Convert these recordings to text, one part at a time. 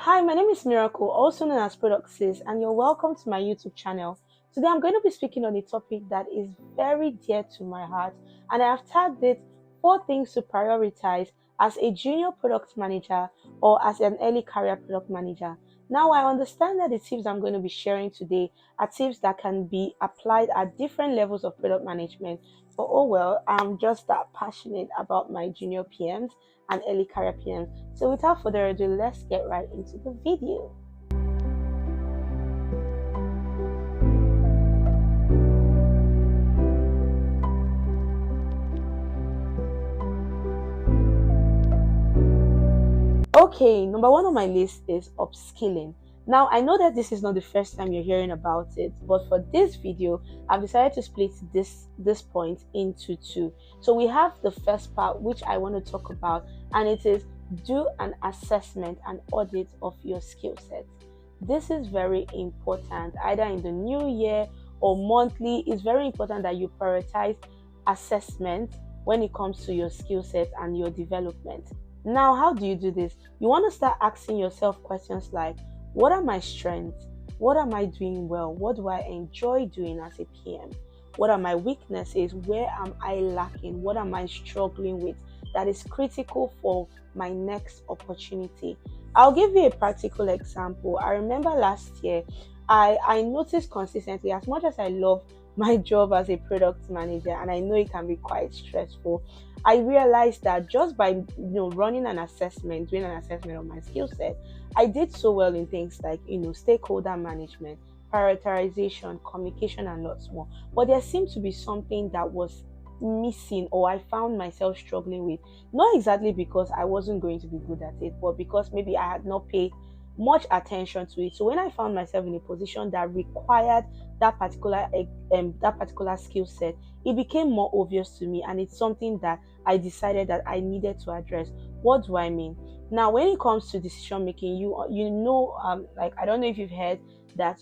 Hi, my name is Miracle, also known as Product Sis, and you're welcome to my YouTube channel. Today, I'm going to be speaking on a topic that is very dear to my heart, and I have tagged it 4 things to prioritize as a junior product manager or as an early career product manager. Now, I understand that the tips I'm going to be sharing today are tips that can be applied at different levels of product management. But oh well, I'm just that passionate about my junior PMs and early career PMs. So without further ado, let's get right into the video. Okay, number one on my list is upskilling. Now, I know that this is not the first time you're hearing about it, but for this video, I've decided to split this point into two. So we have the first part, which I want to talk about, and it is do an assessment and audit of your skill set. This is very important, either in the new year or monthly. It's very important that you prioritize assessment when it comes to your skill set and your development. Now, how do you do this? You want to start asking yourself questions like, what are my strengths? What am I doing well? What do I enjoy doing as a PM? What are my weaknesses? Where am I lacking? What am I struggling with that is critical for my next opportunity? I'll give you a practical example. I remember last year, I noticed consistently, as much as I love my job as a product manager, and I know it can be quite stressful, I realized that just by running an assessment, doing an assessment of my skill set, I did so well in things like stakeholder management, prioritization, communication, and lots more. But there seemed to be something that was missing, or I found myself struggling with. Not exactly because I wasn't going to be good at it, but because maybe I had not paid much attention to it. So when I found myself in a position that required that particular skill set, it became more obvious to me, and it's something that I decided that I needed to address. What do I mean? Now, when it comes to decision making, like, I don't know if you've heard that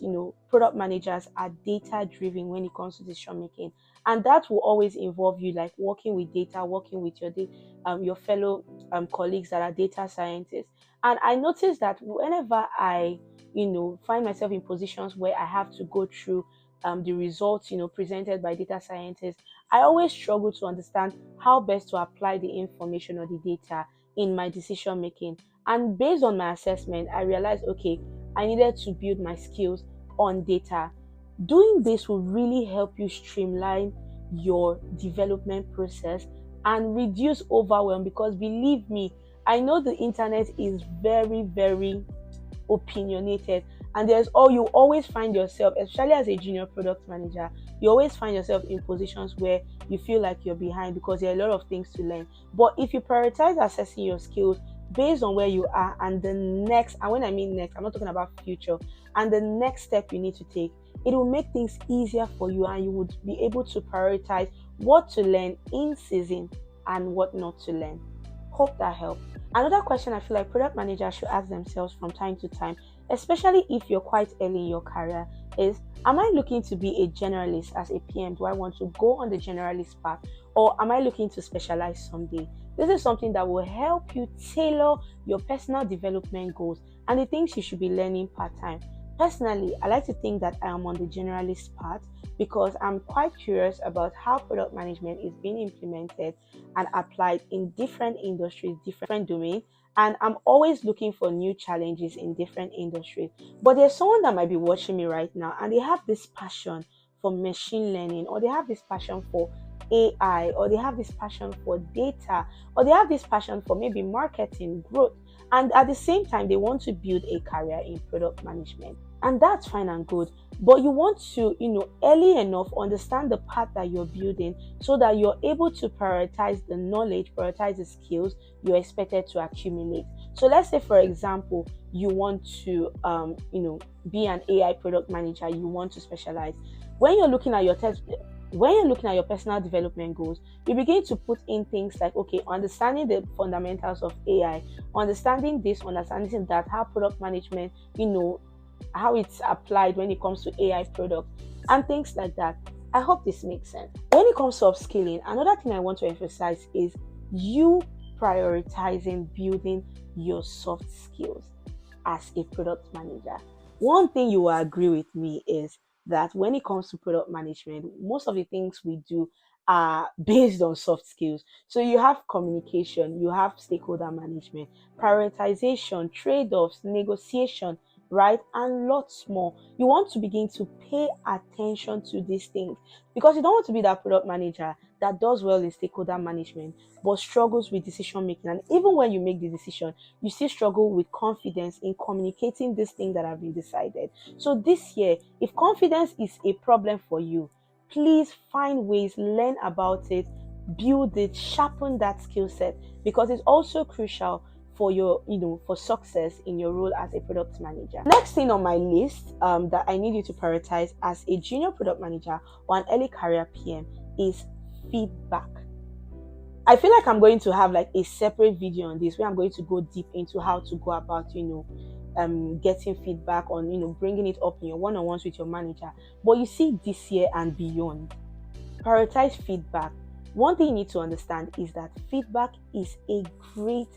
product managers are data driven when it comes to decision making, and that will always involve you like working with data, working with your fellow colleagues that are data scientists. And I noticed that whenever I find myself in positions where I have to go through the results presented by data scientists, I always struggle to understand how best to apply the information or the data in my decision making. And based on my assessment, I realized, okay, I needed to build my skills on data. Doing this will really help you streamline your development process and reduce overwhelm, because believe me, I know the internet is very, very opinionated, and you always find yourself, especially as a junior product manager, you always find yourself in positions where you feel like you're behind because there are a lot of things to learn. But if you prioritize assessing your skills based on where you are, and the next, and when I mean next, I'm not talking about future, and the next step you need to take, it will make things easier for you, and you would be able to prioritize what to learn in season and what not to learn. Hope that helped. Another question I feel like product managers should ask themselves from time to time, especially if you're quite early in your career, is, am I looking to be a generalist as a PM? Do I want to go on the generalist path, or am I looking to specialize someday? This is something that will help you tailor your personal development goals and the things you should be learning part time. Personally, I like to think that I am on the generalist path because I'm quite curious about how product management is being implemented and applied in different industries, different domains. And I'm always looking for new challenges in different industries. But there's someone that might be watching me right now, and they have this passion for machine learning, or they have this passion for AI, or they have this passion for data, or they have this passion for maybe marketing, growth. And at the same time, they want to build a career in product management. And that's fine and good. But you want to, early enough understand the path that you're building so that you're able to prioritize the knowledge, prioritize the skills you're expected to accumulate. So let's say, for example, you want to, be an AI product manager, you want to specialize. When you're looking at your test, when you're looking at your personal development goals, you begin to put in things like, okay, understanding the fundamentals of AI, understanding this, understanding that, how product management, how it's applied when it comes to AI products and things like that. I hope this makes sense. When it comes to upskilling, another thing I want to emphasize is you prioritizing building your soft skills. as a product manager. One thing you will agree with me is that when it comes to product management, most of the things we do are based on soft skills. So you have communication, you have stakeholder management, prioritization, trade-offs, negotiation, right? And lots more. You want to begin to pay attention to these things because you don't want to be that product manager that does well in stakeholder management but struggles with decision making. And even when you make the decision, you still struggle with confidence in communicating this thing that have been decided. So this year, if confidence is a problem for you, please find ways, learn about it, build it, sharpen that skill set because it's also crucial for your, for success in your role as a product manager. Next thing on my list that I need you to prioritize as a junior product manager or an early career PM is feedback. I feel like I'm going to have like a separate video on this where I'm going to go deep into how to go about, getting feedback on, bringing it up in your one-on-ones with your manager. But you see, this year and beyond, prioritize feedback. One thing you need to understand is that feedback is a great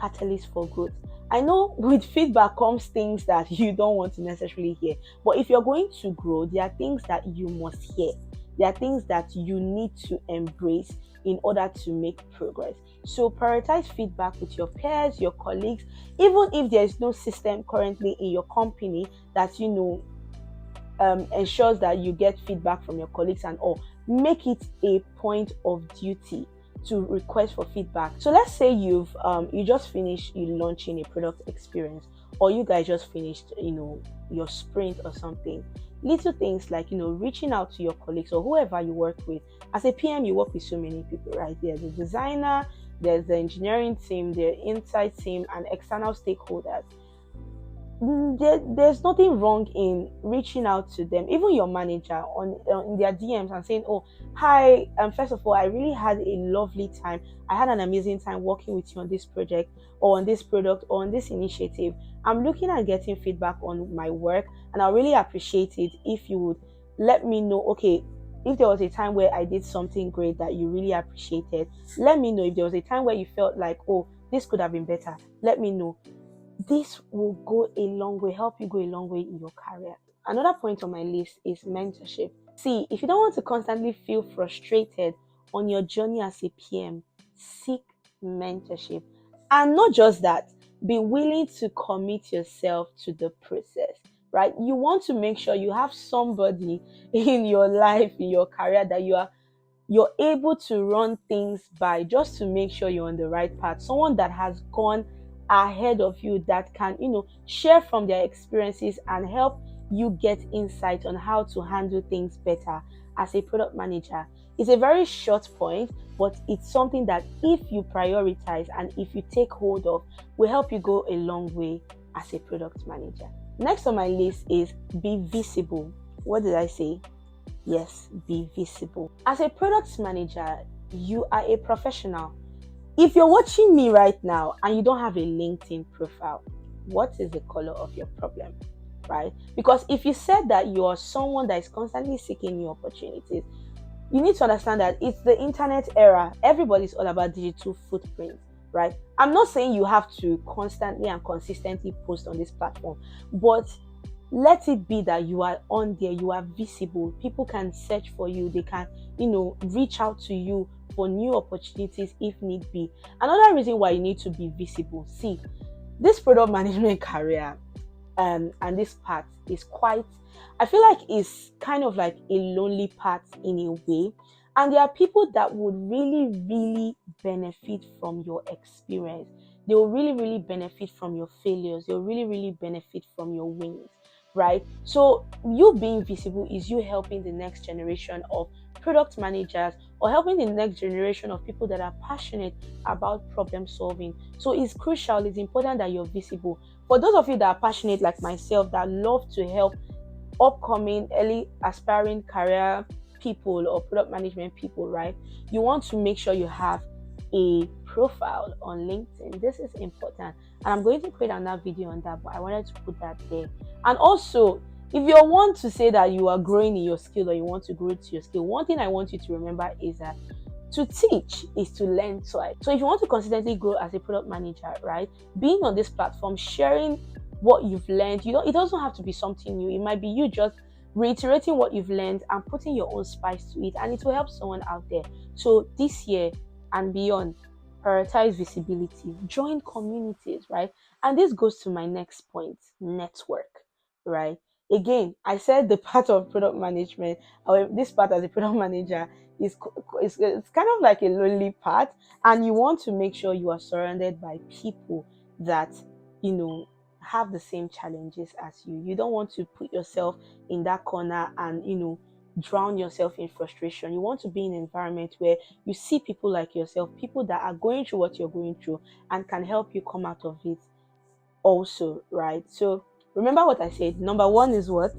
catalyst for growth. I know with feedback comes things that you don't want to necessarily hear, but if you're going to grow, there are things that you must hear. There are things that you need to embrace in order to make progress. So prioritize feedback with your peers, your colleagues, even if there is no system currently in your company that ensures that you get feedback from your colleagues and all. Make it a point of duty to request for feedback. So let's say you just finished launching a product experience, or you guys just finished your sprint or something. Little things like reaching out to your colleagues or whoever you work with. As a PM, you work with so many people, right? There's a designer, there's the engineering team, the inside team, and external stakeholders. There's nothing wrong in reaching out to them, even your manager in their DMs and saying, "Oh, hi, first of all, I really had a lovely time. I had an amazing time working with you on this project or on this product or on this initiative. I'm looking at getting feedback on my work, and I really appreciate it if you would let me know. Okay, if there was a time where I did something great that you really appreciated, let me know. If there was a time where you felt like, oh, this could have been better, let me know." This will go a long way, help you go a long way in your career. Another point on my list is mentorship. See, if you don't want to constantly feel frustrated on your journey as a PM, seek mentorship. And not just that, be willing to commit yourself to the process, right? You want to make sure you have somebody in your life, in your career that you're able to run things by just to make sure you're on the right path. Someone that has gone ahead of you that can, share from their experiences and help you get insight on how to handle things better as a product manager. It's a very short point, but it's something that if you prioritize and if you take hold of, will help you go a long way as a product manager. Next on my list is be visible. What did I say? Yes, be visible. As a product manager, you are a professional. If you're watching me right now and you don't have a LinkedIn profile, what is the color of your problem, right? Because if you said that you are someone that is constantly seeking new opportunities, you need to understand that it's the internet era. Everybody's all about digital footprint, right? I'm not saying you have to constantly and consistently post on this platform, but let it be that you are on there, you are visible. People can search for you. They can, reach out to you for new opportunities if need be. Another reason why you need to be visible. See, this product management career and this path is quite, I feel like it's kind of like a lonely path in a way. And there are people that would really, really benefit from your experience. They will really, really benefit from your failures. They'll really, really benefit from your wins, right? So you being visible is you helping the next generation of product managers or helping the next generation of people that are passionate about problem solving. So it's crucial, it's important that you're visible. For those of you that are passionate like myself, that love to help upcoming, early aspiring career people or product management people, right? You want to make sure you have a profile on LinkedIn. This is important. And I'm going to create another video on that, but I wanted to put that there. And also, if you want to say that you are growing in your skill or you want to grow to your skill, one thing I want you to remember is that To teach is to learn twice. So if you want to consistently grow as a product manager, right, being on this platform, sharing what you've learned, it doesn't have to be something new. It might be you just reiterating what you've learned and putting your own spice to it, and it will help someone out there. So this year and beyond, prioritize visibility, join communities, right? And this goes to my next point: network, right? Again, I said the part of product management, or this part as a product manager, it's kind of like a lonely part, and you want to make sure you are surrounded by people that you know have the same challenges as you. You don't want to put yourself in that corner and drown yourself in frustration. You want to be in an environment where you see people like yourself, people that are going through what you're going through and can help you come out of it also, right? So remember what I said. Number one is what?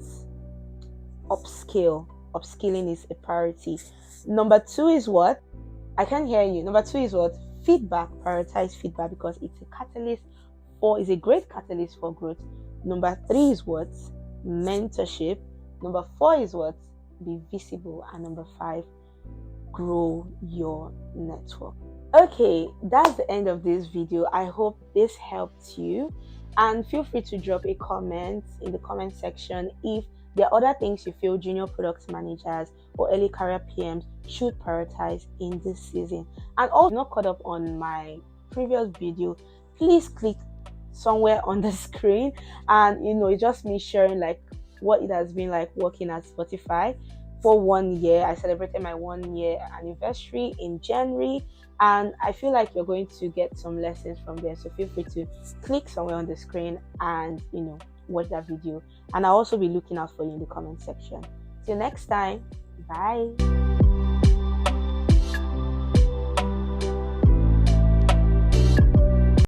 Upskill. Upskilling is a priority. Number two is what? I can't hear you. Number two is what? Feedback. Prioritize feedback because it's a catalyst for is a great catalyst for growth. Number three is what? Mentorship. Number four is what? Be visible. And number five, grow your network. Okay, that's the end of this video. I hope this helped you, and feel free to drop a comment in the comment section if there are other things you feel junior product managers or early career PMs should prioritize in this season. And also, if you're not caught up on my previous video, please click somewhere on the screen, and it's just me sharing like what it has been like working at Spotify for 1 year. I celebrated my 1 year anniversary in January, and I feel like you're going to get some lessons from there. So feel free to click somewhere on the screen and watch that video. And I'll also be looking out for you in the comment section. Till next time, bye.